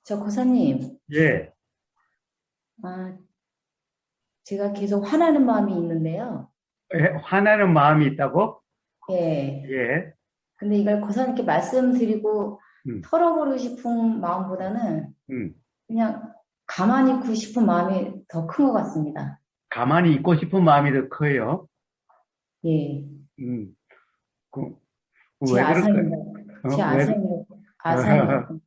저 고사님, 예, 아, 제가 계속 화나는 마음이 있는데요. 화나는 마음이 있다고? 예. 예, 근데 이걸 고사님께 말씀드리고 음, 털어버리고 싶은 마음보다는 음. 그냥 가만히 있고 싶은 마음이 더 큰 것 같습니다. 가만히 있고 싶은 마음이 더 커요. 예. 음, 그, 제 왜 그럴까? 아성입니다. 제 왜, 아성이에요.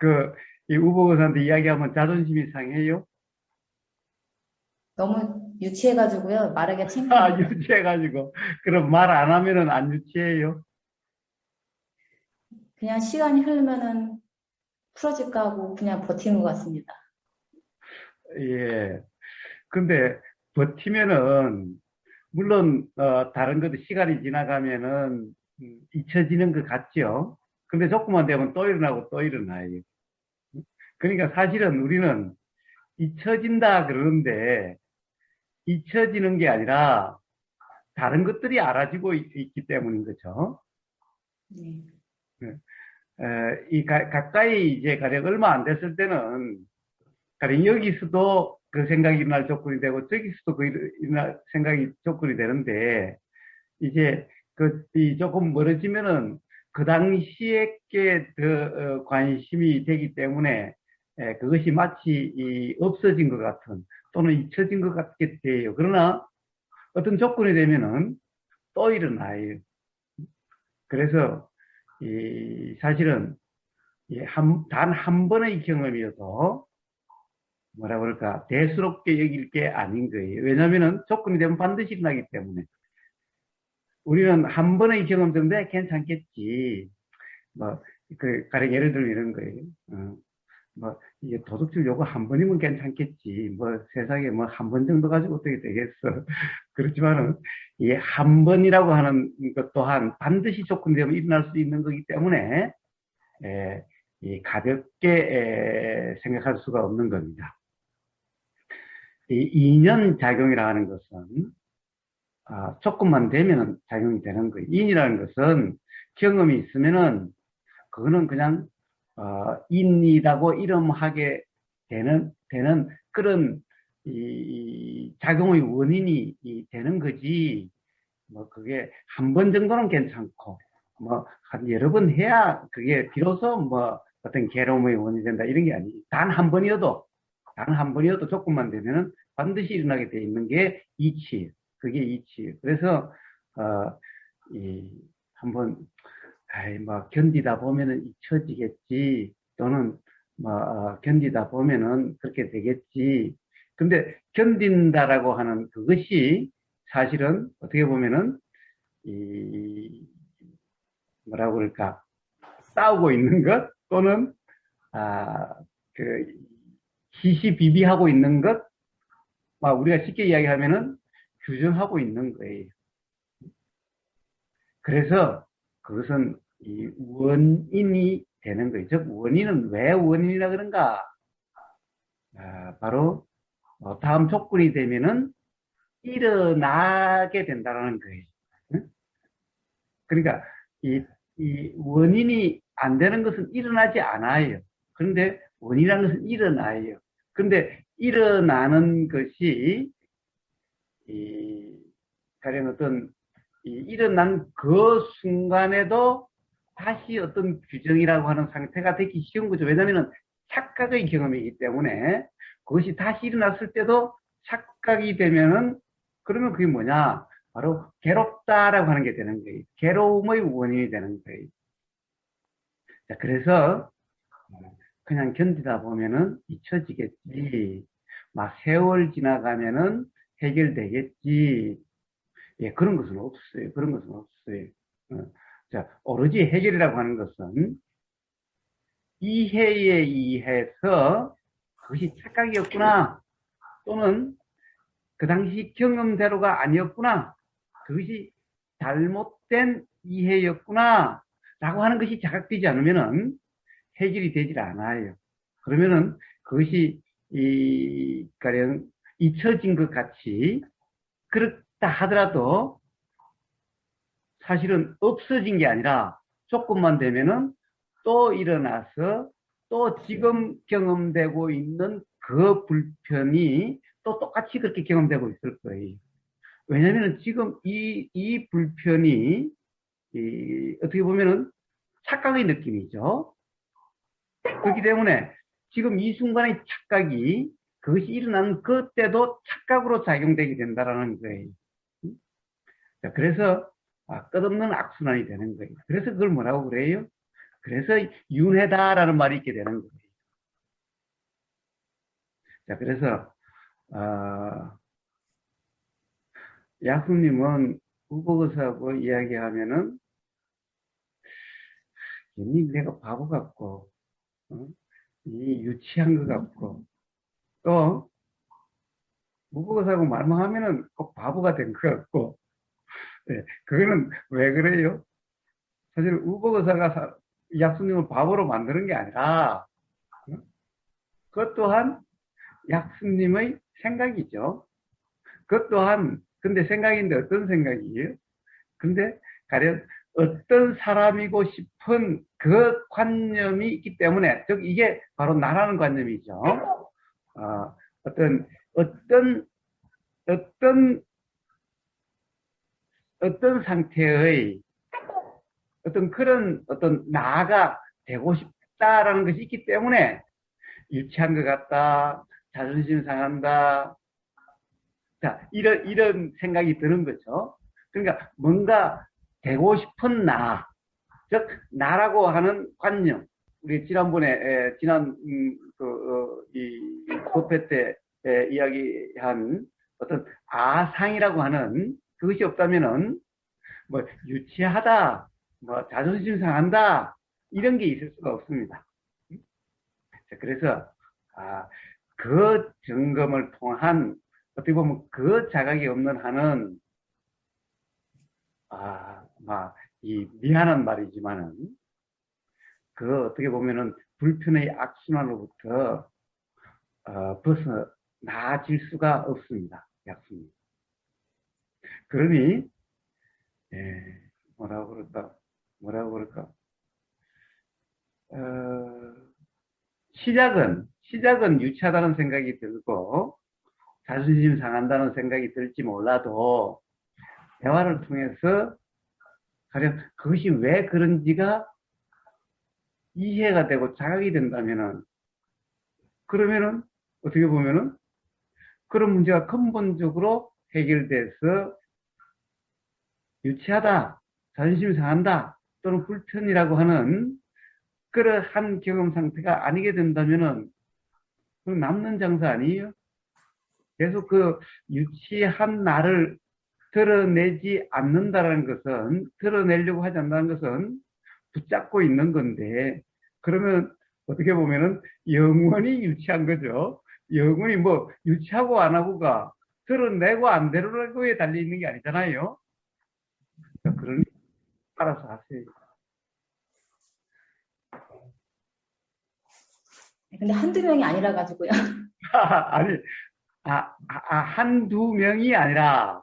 그, 이 우보고사한테 이야기하면 자존심이 상해요? 너무 유치해가지고요. 말하기가 아, 창피합니다. 유치해가지고. 그럼 말 안 하면은 안 유치해요? 그냥 시간이 흐르면은 풀어질까 하고 그냥 버티는 것 같습니다. 예. 근데 버티면은, 물론, 다른 것도 시간이 지나가면은, 잊혀지는 것 같죠? 근데 조금만 되면 또 일어나고 또 일어나요. 그러니까 사실은 우리는 잊혀진다 그러는데 잊혀지는 게 아니라 다른 것들이 알아지고 기 때문인 거죠. 네. 가까이 이제 가령 얼마 안 됐을 때는 가령 여기서도 그 생각이 일어날 조건이 되고 저기서도 그 생각이 조건이 되는데 이제 이 조금 멀어지면은 그 당시에 더 관심이 되기 때문에 그것이 마치 없어진 것 같은 또는 잊혀진 것 같게 돼요. 그러나 어떤 조건이 되면은 또 일어나요. 그래서 사실은 단 한 번의 경험이어도 뭐라 그럴까 대수롭게 여길 게 아닌 거예요. 왜냐하면은 조건이 되면 반드시 일어나기 때문에 우리는 한 번의 경험 때문에 괜찮겠지. 뭐, 가령 예를 들면 이런 거예요. 뭐, 이게 도덕질 요거 한 번이면 괜찮겠지. 뭐, 세상에 뭐 한 번 정도 가지고 어떻게 되겠어. 그렇지만은, 이 한 번이라고 하는 것 또한 반드시 조건이 되면 일어날 수 있는 거기 때문에, 에, 이 가볍게 생각할 수가 없는 겁니다. 이 인연 작용이라 하는 것은, 조건만 되면 작용이 되는 거예요. 인이라는 것은 경험이 있으면은 그거는 그냥 인이라고 이름하게 되는 그런 이 작용의 원인이 되는 거지. 뭐 그게 한 번 정도는 괜찮고 뭐 한 여러 번 해야 그게 비로소 뭐 어떤 괴로움의 원인이 된다 이런 게 아니지. 단 한 번이어도 조건만 되면은 반드시 일어나게 돼 있는 게 이치예요. 그게 이치예요. 그래서 이 한번 뭐 견디다 보면은 잊혀지겠지 또는 뭐 견디다 보면은 그렇게 되겠지. 근데 견딘다라고 하는 그것이 사실은 어떻게 보면은 이 뭐라고 그럴까 싸우고 있는 것 또는 아그 시시비비하고 있는 것, 우리가 쉽게 이야기하면은 규정하고 있는 거예요. 그래서 그것은 이 원인이 되는 거예요. 즉 원인은 왜 원인이라 그런가? 바로 다음 조건이 되면은 일어나게 된다는 거예요. 응? 그러니까 이 원인이 안 되는 것은 일어나지 않아요. 그런데 원인이라는 것은 일어나요. 그런데 일어나는 것이 이 가령 어떤 일어난 그 순간에도 다시 어떤 규정이라고 하는 상태가 되기 쉬운 거죠. 왜냐하면 착각의 경험이기 때문에 그것이 다시 일어났을 때도 착각이 되면은 그러면 그게 뭐냐? 바로 괴롭다라고 하는 게 되는 거예요. 괴로움의 원인이 되는 거예요. 자, 그래서 그냥 견디다 보면은 잊혀지겠지. 막 세월 지나가면은 해결되겠지. 예, 그런 것은 없어요. 그런 것은 없어요. 어, 자, 오로지 해결이라고 하는 것은 이해에 의해서 그것이 착각이었구나. 또는 그 당시 경험대로가 아니었구나. 그것이 잘못된 이해였구나. 라고 하는 것이 자각되지 않으면은 해결이 되질 않아요. 그러면은 그것이 가령 잊혀진 것 같이 그렇다 하더라도 사실은 없어진 게 아니라 조금만 되면은 또 일어나서 또 지금 경험되고 있는 그 불편이 또 똑같이 그렇게 경험되고 있을 거예요. 왜냐하면 지금 이 불편이 어떻게 보면은 착각의 느낌이죠. 그렇기 때문에 지금 이 순간의 착각이 그것이 일어나는 그때도 착각으로 작용되게 된다라는 거예요. 자, 그래서 끝없는 악순환이 되는 거예요. 그래서 그걸 뭐라고 그래요? 그래서 윤회다라는 말이 있게 되는 거예요. 자, 그래서 약수님은 우보그사하고 이야기하면은 괜히 내가 바보 같고 이 유치한 것 같고 또 우보그사하고 말만 하면은 꼭 바보가 된 것 같고 그거는 왜 그래요? 사실 우보그사가 약수님을 바보로 만드는 게 아니라 그것 또한 약수님의 생각이죠. 그것 또한 근데 생각인데 어떤 생각이에요? 근데 가령 어떤 사람이고 싶은 그 관념이 있기 때문에 즉 이게 바로 나라는 관념이죠. 어떤 어떤 어떤 어떤 상태의 어떤 그런 어떤 나가 되고 싶다라는 것이 있기 때문에 유치한 것 같다, 자존심 상한다, 자 이런 생각이 드는 거죠. 그러니까 뭔가 되고 싶은 나, 즉 나라고 하는 관념. 우리 지난번에 지난 이 법회 때 이야기한 어떤 아상이라고 하는 그것이 없다면은 뭐 유치하다, 뭐 자존심 상한다 이런 게 있을 수가 없습니다. 그래서 그 점검을 통한 어떻게 보면 그 자각이 없는 한은 이 미안한 말이지만은 그 어떻게 보면은 불편의 악순환으로부터 벗어나질 수가 없습니다. 약수님. 그러니 뭐라고 그럴까 시작은 유치하다는 생각이 들고 자존심 상한다는 생각이 들지 몰라도 대화를 통해서 가령 그것이 왜 그런지가 이해가 되고 자각이 된다면은 그러면은 어떻게 보면은 그런 문제가 근본적으로 해결돼서 유치하다, 자존심이 상한다 또는 불편이라고 하는 그러한 경험 상태가 아니게 된다면은 그럼 남는 장사 아니에요? 계속 그 유치한 나를 드러내지 않는다는 것은 드러내려고 하지 않는다는 것은 붙잡고 있는 건데 그러면 어떻게 보면은 영원히 유치한 거죠. 영원히 뭐 유치하고 안 하고가 드러내고 안 드러내고에 달려 있는 게 아니잖아요. 그러니 알아서 하세요. 근데 한두 명이 아니라 가지고요. 아니, 한두 명이 아니라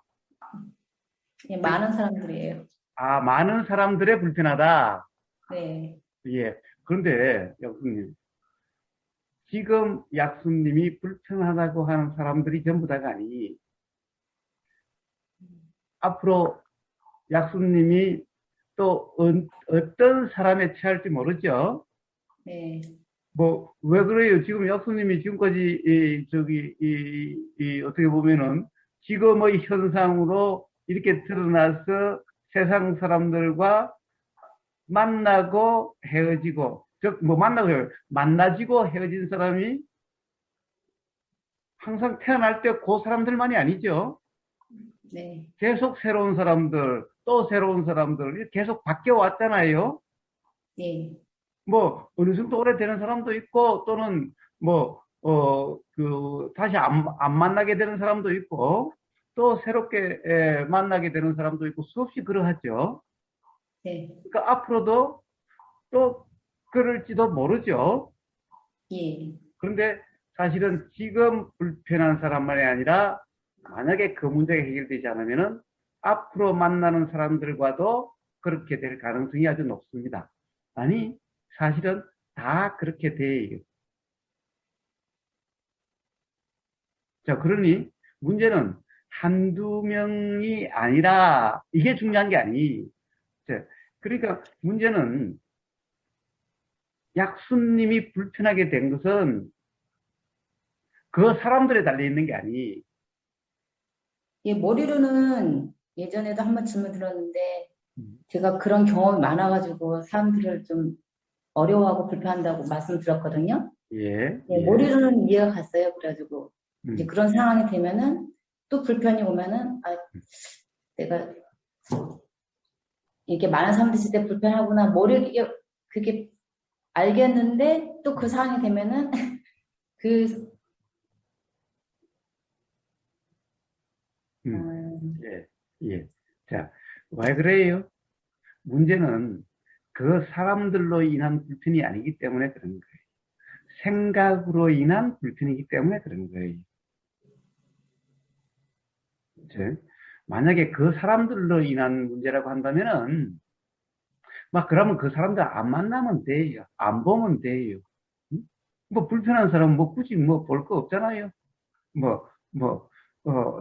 많은 사람들이에요. 많은 사람들의 불편하다. 네. 예. 그런데 약수님, 지금 약수님이 불편하다고 하는 사람들이 전부 다가 아니 앞으로 약수님이 또 어떤 사람에 처할지 모르죠. 네. 뭐 왜 그래요? 지금 약수님이 지금까지 어떻게 보면은 지금의 현상으로 이렇게 드러나서 세상 사람들과 만나고 헤어지고 즉 뭐 만나지고 헤어진 사람이 항상 태어날 때 그 사람들만이 아니죠. 네. 계속 새로운 사람들 또 새로운 사람들 계속 바뀌어 왔잖아요. 네. 뭐 어느 정도 오래되는 사람도 있고 또는 다시 안 만나게 되는 사람도 있고 또 새롭게 만나게 되는 사람도 있고 수없이 그러하죠. 네. 그러니까 앞으로도 또 그럴지도 모르죠. 예. 그런데 사실은 지금 불편한 사람만이 아니라 만약에 그 문제가 해결되지 않으면은 앞으로 만나는 사람들과도 그렇게 될 가능성이 아주 높습니다. 아니, 사실은 다 그렇게 돼요. 자, 그러니 문제는 한두 명이 아니라 이게 중요한 게 아니. 자, 그러니까 문제는 약수님이 불편하게 된 것은 그 사람들에 달려 있는 게 아니. 예, 머리로는 예전에도 한번 질문 들었는데 제가 그런 경험이 많아가지고 사람들을 좀 어려워하고 불편한다고 말씀드렸거든요. 예, 예, 예. 머리로는 이해가 갔어요. 그래가지고 이제 음, 그런 상황이 되면은 또 불편이 오면은 아, 내가 이게 많은 사람들 있을 때 불편하구나. 이게 그게 알겠는데 또 그 상황이 되면은 그 음, 예, 예. 자, 왜 그래요? 문제는 그 사람들로 인한 불편이 아니기 때문에 그런 거예요. 생각으로 인한 불편이기 때문에 그런 거예요. 그치? 만약에 그 사람들로 인한 문제라고 한다면은, 막 그러면 그 사람들 안 만나면 돼요. 안 보면 돼요. 응? 뭐 불편한 사람 뭐 굳이 뭐 볼 거 없잖아요. 뭐, 뭐,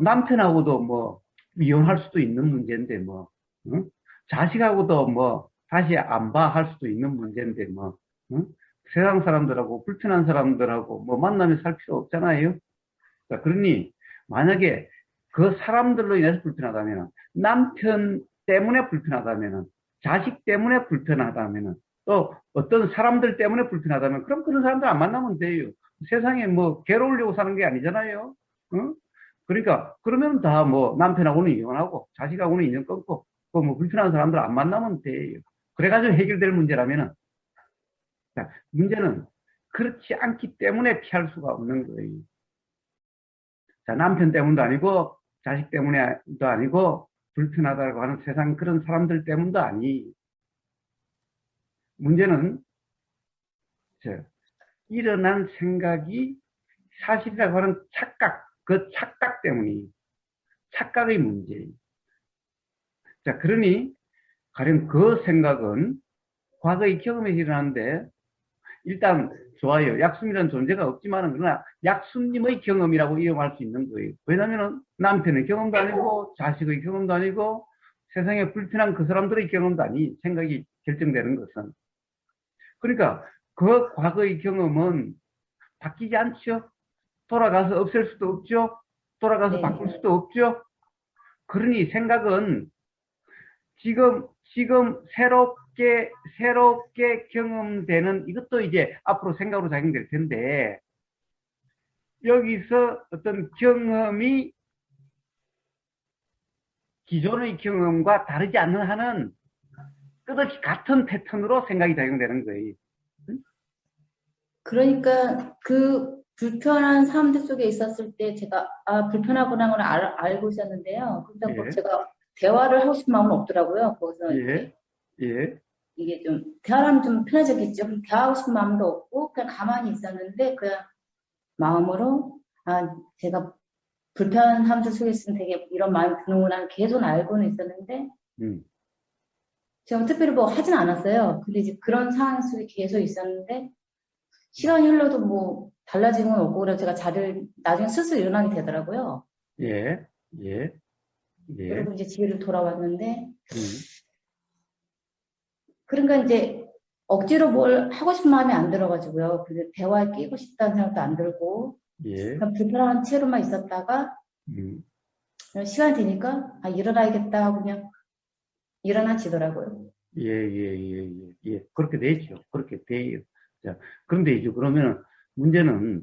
남편하고도 뭐 이혼할 수도 있는 문제인데 뭐, 응? 자식하고도 뭐 다시 안 봐 할 수도 있는 문제인데 뭐, 응? 세상 사람들하고 불편한 사람들하고 뭐 만나면 살 필요 없잖아요. 자, 그러니 만약에 그 사람들로 인해서 불편하다면, 남편 때문에 불편하다면, 자식 때문에 불편하다면, 또 어떤 사람들 때문에 불편하다면, 그럼 그런 사람들 안 만나면 돼요. 세상에 뭐 괴로우려고 사는 게 아니잖아요. 응? 그러니까 그러면 다 뭐 남편하고는 이혼하고 자식하고는 인연 끊고 그 뭐 불편한 사람들 안 만나면 돼요. 그래가지고 해결될 문제라면은, 자, 문제는 그렇지 않기 때문에 피할 수가 없는 거예요. 자, 남편 때문도 아니고, 자식 때문에도 아니고, 불편하다고 하는 세상 그런 사람들 때문도 아니. 문제는, 저, 일어난 생각이 사실이라고 하는 착각, 그 착각 때문이, 착각의 문제예요. 자, 그러니, 가령 그 생각은 과거의 경험에 일어나는데, 일단 좋아요. 약순이라는 존재가 없지만은 그러나 약순님의 경험이라고 이용할 수 있는 거예요. 왜냐하면 남편의 경험도 아니고 자식의 경험도 아니고 세상에 불편한 그 사람들의 경험도 아니 생각이 결정되는 것은. 그러니까 그 과거의 경험은 바뀌지 않죠. 돌아가서 없앨 수도 없죠. 돌아가서 네, 바꿀 수도 없죠. 그러니 생각은 지금 새롭게 경험되는 이것도 이제 앞으로 생각으로 작용될 텐데, 여기서 어떤 경험이 기존의 경험과 다르지 않는 한은 끝없이 같은 패턴으로 생각이 작용되는 거예요. 그러니까 그 불편한 사람들 속에 있었을 때 제가 아 불편하구나 걸 알고 있었는데요. 그래서 뭐 예, 제가 대화를 하고 싶은 마음은 없더라고요. 거기서 예, 이렇게 예, 이게 좀 대화하면 좀 편해졌겠죠. 그럼 대화하고 싶은 마음도 없고 그냥 가만히 있었는데 그냥 마음으로 아 제가 불편한 사람들 속에 있으면 되게 이런 마음이 드는구나 계속 알고는 있었는데 음, 제가 특별히 뭐 하진 않았어요. 근데 이제 그런 상황 속에 계속 있었는데 시간이 흘러도 뭐 달라지는 건 없고 그래서 제가 자리를 나중에 스스로 일어나게 되더라고요. 예, 예, 그리고 예, 이제 집에 돌아왔는데 음, 그러니까 이제 억지로 뭘 하고 싶은 마음이 안 들어가지고요. 근데 대화에 끼고 싶다는 생각도 안 들고 예, 그냥 불편한 채로만 있었다가 음, 시간이 되니까 아 일어나야겠다 하고 그냥 일어나지더라고요. 예, 예, 예, 예, 예. 그렇게 되죠. 그렇게 돼요. 자, 그런데 이제 그러면 문제는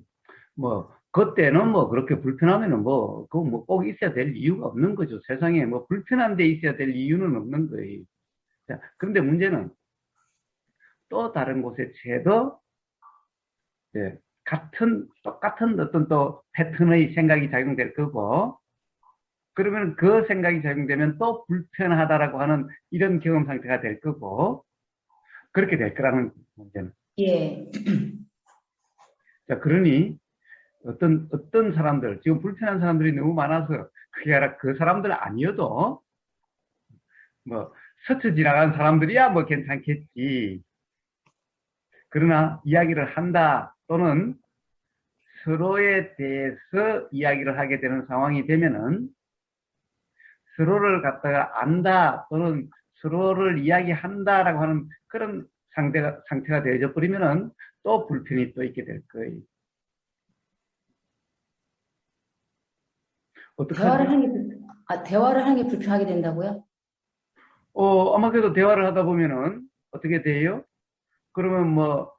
뭐, 그때는 뭐 그렇게 불편하면은 뭐, 그거 뭐 꼭 있어야 될 이유가 없는 거죠. 세상에 뭐 불편한 데 있어야 될 이유는 없는 거예요. 자, 그런데 문제는 또 다른 곳에 채도 예, 똑같은 어떤 또 패턴의 생각이 작용될 거고, 그러면 그 생각이 작용되면 또 불편하다라고 하는 이런 경험 상태가 될 거고, 그렇게 될 거라는 문제는. 예, 자, 그러니 어떤 사람들, 지금 불편한 사람들이 너무 많아서 그게 아니라 그 사람들 아니어도 뭐 스쳐 지나간 사람들이야 뭐 괜찮겠지. 그러나 이야기를 한다 또는 서로에 대해서 이야기를 하게 되는 상황이 되면은 서로를 갖다가 안다 또는 서로를 이야기한다라고 하는 그런 상태가 되어져 버리면은 또 불편이 또 있게 될 거예요. 대화를 어떡하지? 하는 대화를 하는 게 불편하게 된다고요? 아마 그래도 대화를 하다 보면은 어떻게 돼요? 그러면 뭐,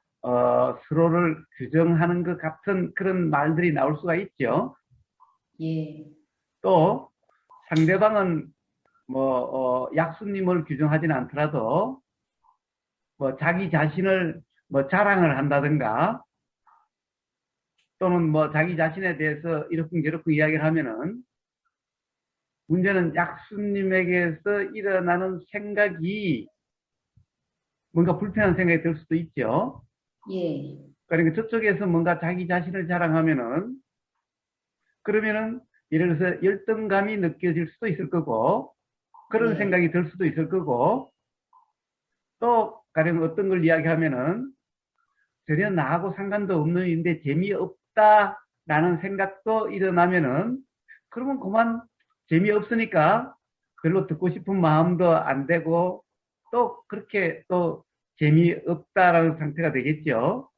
서로를 규정하는 것 같은 그런 말들이 나올 수가 있죠. 예, 또 상대방은 뭐, 약수님을 규정하지는 않더라도 뭐 자기 자신을 뭐 자랑을 한다든가 또는 뭐 자기 자신에 대해서 이렇게 이야기를 하면은 문제는 약수님에게서 일어나는 생각이 뭔가 불편한 생각이 들 수도 있죠. 예, 그러니까 저쪽에서 뭔가 자기 자신을 자랑하면은 그러면은 예를 들어서 열등감이 느껴질 수도 있을 거고 그런 예, 생각이 들 수도 있을 거고 또 가령 어떤 걸 이야기하면은 전혀 나하고 상관도 없는 일인데 재미없다라는 생각도 일어나면은 그러면 그만 재미없으니까 별로 듣고 싶은 마음도 안 되고 또 그렇게 또 재미없다라는 상태가 되겠죠.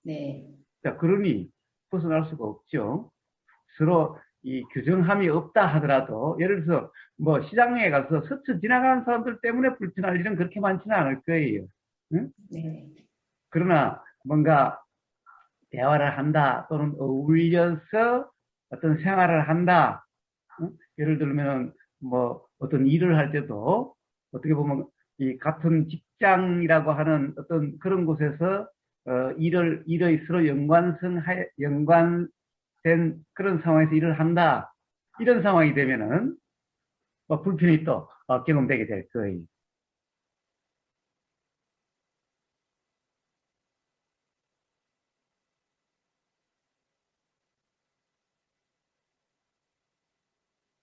네, 자, 그러니 벗어날 수가 없죠. 서로 이 규정함이 없다 하더라도 예를 들어서 뭐 시장에 가서 스쳐 지나가는 사람들 때문에 불편할 일은 그렇게 많지는 않을 거예요. 응? 네, 그러나 뭔가 대화를 한다 또는 어울려서 어떤 생활을 한다. 응? 예를 들면 뭐 어떤 일을 할 때도 어떻게 보면 이 같은 직장이라고 하는 어떤 그런 곳에서 일의 서로 연관된 그런 상황에서 일을 한다. 이런 상황이 되면은 뭐 불편이 또 경험되게 될 거예요.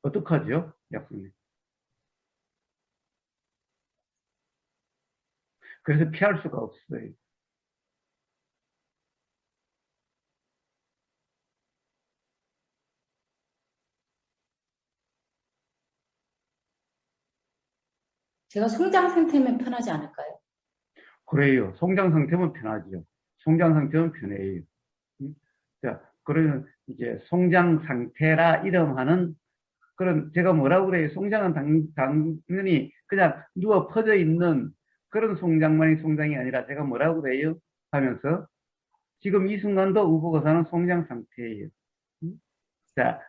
어떡하죠? 약속님. 그래서 피할 수가 없어요. 제가 성장 상태면 편하지 않을까요? 그래요. 성장 상태면 편하죠. 성장 상태는 편해요. 음? 자, 그러면 이제 성장 상태라 이름하는 그런 제가 뭐라고 그래요? 성장은 당연히 그냥 누워 퍼져 있는 그런 성장만이 성장이 아니라 제가 뭐라고 그래요? 하면서 지금 이 순간도 우보거사는 성장 상태예요. 음? 자,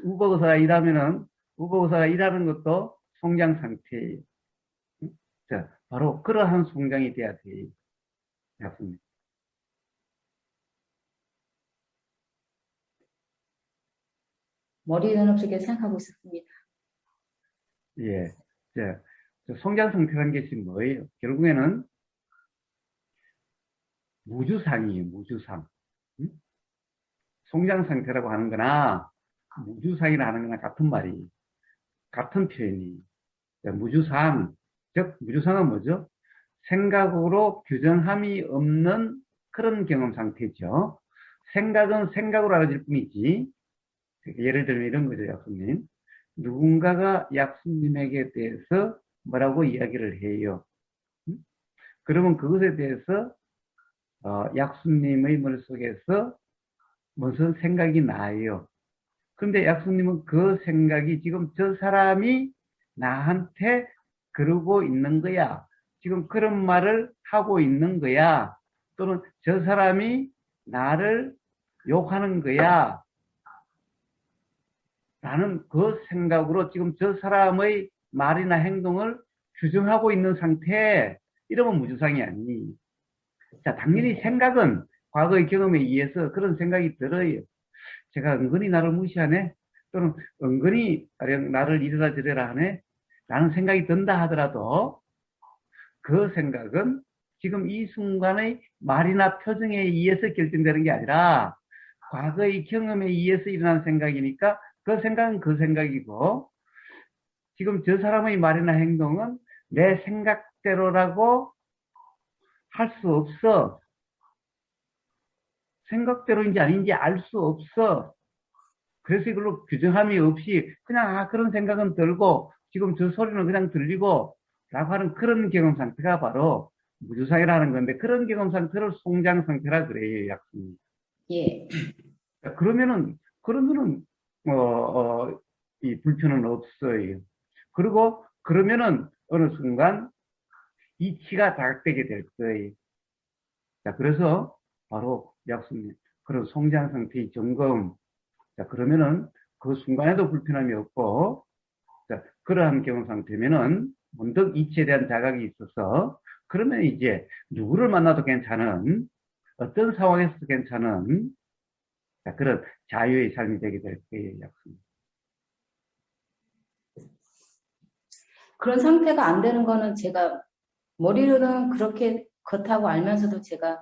우보거사가 일하면은 우보거사가 일하는 것도 성장 상태예요. 음? 자, 바로 그러한 성장이 돼야 돼요. 맞습니다. 머리는 없게 생각하고 있었습니다. 예. 자, 성장 상태라는 게 지금 뭐예요? 결국에는 무주상이에요, 무주상. 음? 성장 상태라고 하는 거나 무주상이라 하는 거나 같은 말이, 같은 표현이. 자, 무주상, 즉, 무주상은 뭐죠? 생각으로 규정함이 없는 그런 경험 상태죠. 생각은 생각으로 알아질 뿐이지. 예를 들면 이런 거죠, 약수님. 누군가가 약수님에게 대해서 뭐라고 이야기를 해요. 음? 그러면 그것에 대해서 약수님의 머릿속에서 무슨 생각이 나요. 근데 약수님은 그 생각이 지금 저 사람이 나한테 그러고 있는 거야. 지금 그런 말을 하고 있는 거야. 또는 저 사람이 나를 욕하는 거야. 라는 그 생각으로 지금 저 사람의 말이나 행동을 규정하고 있는 상태. 이러면 무주상이 아니. 자, 당연히 네, 생각은 과거의 경험에 의해서 그런 생각이 들어요. 제가 은근히 나를 무시하네? 또는 은근히 나를 이래라 저래라 하네? 라는 생각이 든다 하더라도 그 생각은 지금 이 순간의 말이나 표정에 의해서 결정되는 게 아니라 과거의 경험에 의해서 일어난 생각이니까 그 생각은 그 생각이고 지금 저 사람의 말이나 행동은 내 생각대로라고 할 수 없어. 생각대로인지 아닌지 알 수 없어. 그래서 이걸로 규정함이 없이 그냥 그런 생각은 들고 지금 저 소리는 그냥 들리고 라고 하는 그런 경험 상태가 바로 무주상이라는 건데, 그런 경험 상태를 송장 상태라 그래요, 약순이. 예. 그러면은 이 불편은 없어요. 그리고 그러면은 어느 순간 이치가 자각되게 될 거예요. 자, 그래서 바로 약순 그런 송장 상태의 점검. 자, 그러면은 그 순간에도 불편함이 없고, 자, 그러한 경험 상태면은 문득 이치에 대한 자각이 있어서, 그러면 이제 누구를 만나도 괜찮은, 어떤 상황에서도 괜찮은, 자, 그런 자유의 삶이 되게 될 거예요, 약속. 그런 상태가 안 되는 거는 제가 머리로는 그렇게 그렇다고 알면서도 제가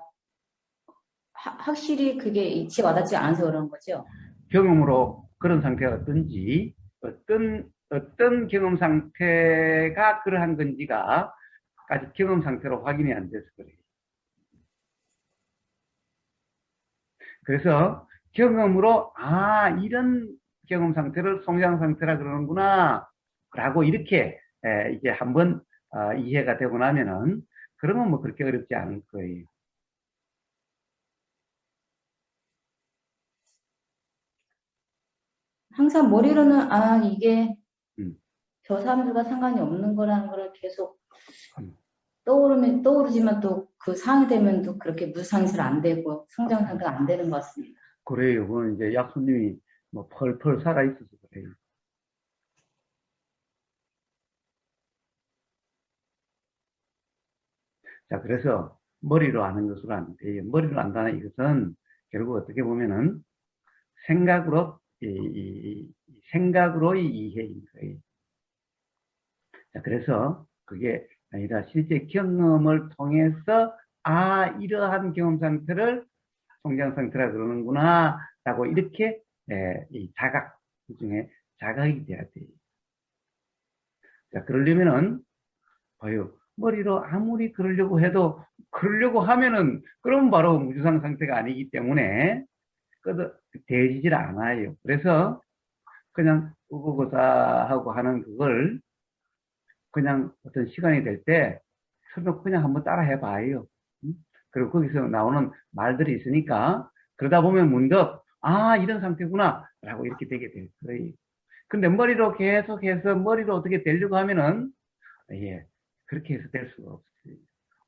확실히 그게 이치에 와닿지 않아서 그런 거죠. 경험으로 그런 상태가 어떤지, 어떤 경험 상태가 그러한 건지가 아직 경험 상태로 확인이 안 돼서 그래요. 그래서 경험으로, 이런 경험 상태를 성장 상태라 그러는구나, 라고 이렇게 이제 한번 이해가 되고 나면은, 그러면 뭐 그렇게 어렵지 않을 거예요. 항상 머리로는 이게 음, 저 사람들과 상관이 없는 거라는 걸 계속 음. 떠오르지만 또 그 상이 되면 또 그렇게 무상이 잘 안 되고 성장 상태가 안 되는 것 같습니다. 그래요. 그건 이제 약수님이 뭐 펄펄 살아있어서 그래요. 자, 그래서 머리로 아는 것으로 안 돼요. 머리로 안다는 이것은 결국 어떻게 보면은 생각으로의 이해인 거예요. 자, 그래서 그게 아니라 실제 경험을 통해서, 이러한 경험 상태를 성장 상태라 그러는구나, 라고 이렇게, 이 자각, 그 중에 자각이 돼야 돼요. 자, 그러려면은, 봐요. 머리로 아무리 그러려고 하면은, 그럼 바로 무주상 상태가 아니기 때문에, 되지질 않아요. 그래서, 그냥, 우고고사 하고 하는 그걸, 그냥 어떤 시간이 될 때, 서로 그냥 한번 따라 해봐요. 응? 그리고 거기서 나오는 말들이 있으니까, 그러다 보면 문득, 이런 상태구나, 라고 이렇게 되게 될 거예요. 근데 머리로 계속해서 머리로 어떻게 되려고 하면은, 예, 그렇게 해서 될 수가 없어요.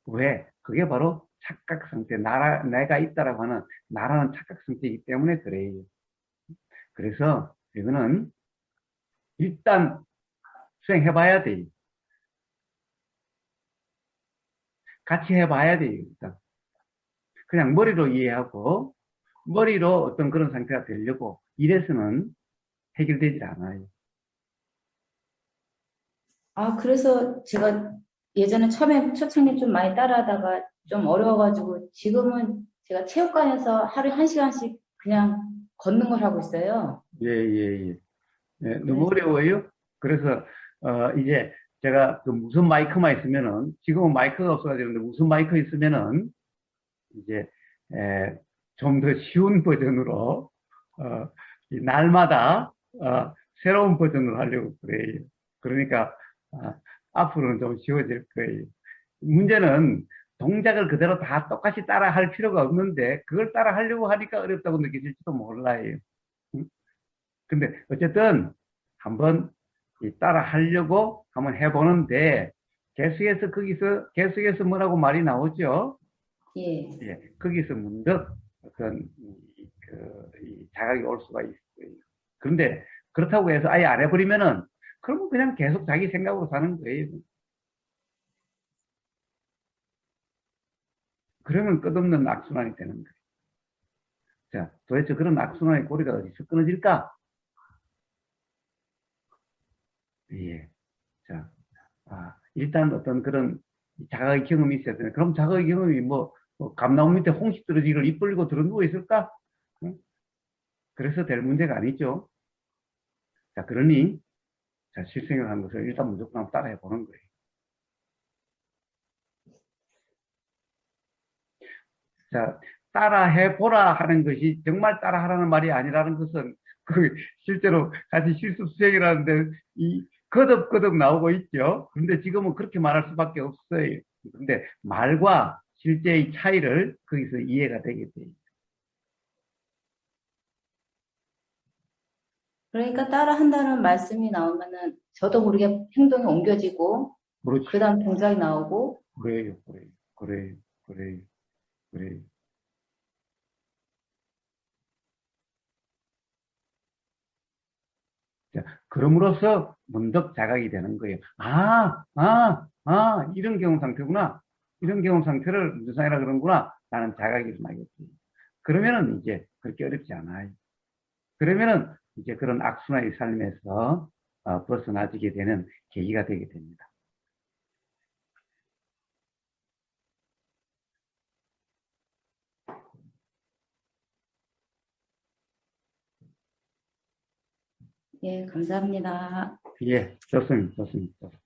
왜? 그게 바로 착각 상태, 내가 있다라고 하는 나라는 착각 상태이기 때문에 그래요. 그래서 이거는 일단 수행해봐야 돼요. 같이 해봐야 돼요. 일단. 그냥 머리로 이해하고, 머리로 어떤 그런 상태가 되려고 이래서는 해결되지 않아요. 그래서 제가 예전에 처음에 초창기 좀 많이 따라하다가 좀 어려워가지고 지금은 제가 체육관에서 하루에 1시간씩 그냥 걷는 걸 하고 있어요. 예, 예, 예. 예, 너무 그래서 어려워요. 그래서, 이제 제가 그 무선 마이크만 있으면은, 지금은 마이크가 없어가지고, 무선 마이크 있으면은, 이제, 좀 더 쉬운 버전으로, 이 날마다, 새로운 버전으로 하려고 그래요. 그러니까, 아, 앞으로는 좀 쉬워질 거예요. 문제는 동작을 그대로 다 똑같이 따라 할 필요가 없는데, 그걸 따라 하려고 하니까 어렵다고 느껴질지도 몰라요. 응? 근데 어쨌든 한번 따라 하려고 한번 해보는데, 계속해서 뭐라고 말이 나오죠? 예. 예, 거기서 문득 어떤 이 자각이 올 수가 있어요. 그런데 그렇다고 해서 아예 안 해버리면은, 그러면 그냥 계속 자기 생각으로 사는 거예요. 그러면 끝없는 악순환이 되는 거예요. 자, 도대체 그런 악순환의 고리가 어디서 끊어질까? 예. 자, 일단 어떤 그런 자각의 경험이 있어야 되네. 그럼 자각의 경험이 감나무 밑에 홍시 떨어지기를 입 벌리고 들어 누워 있을까? 응? 그래서 될 문제가 아니죠. 자, 그러니, 자, 실생을 하는 것을 일단 무조건 한번 따라해 보는 거예요. 자, 따라해보라 하는 것이 정말 따라하라는 말이 아니라는 것은 그 실제로 같이 실습 수행이라는데 이 거듭거듭 나오고 있죠. 근데 지금은 그렇게 말할 수밖에 없어요. 근데 말과 실제의 차이를 거기서 이해가 되게 돼요. 그러니까 따라 한다는 말씀이 나오면은 저도 모르게 행동이 옮겨지고 그렇지. 그 다음 동작이 나오고 그래요, 그래요, 그래요, 그래요. 자, 그럼으로써 문득 자각이 되는 거예요. 이런 경험 상태구나. 이런 경험 상태를 무상이라 그러는구나. 라는 자각이 일어나겠지. 그러면은 이제 그렇게 어렵지 않아요. 그러면은 이제 그런 악순환의 삶에서 벗어나지게 되는 계기가 되게 됩니다. 예, 감사합니다. 예, 좋습니다. 좋습니다.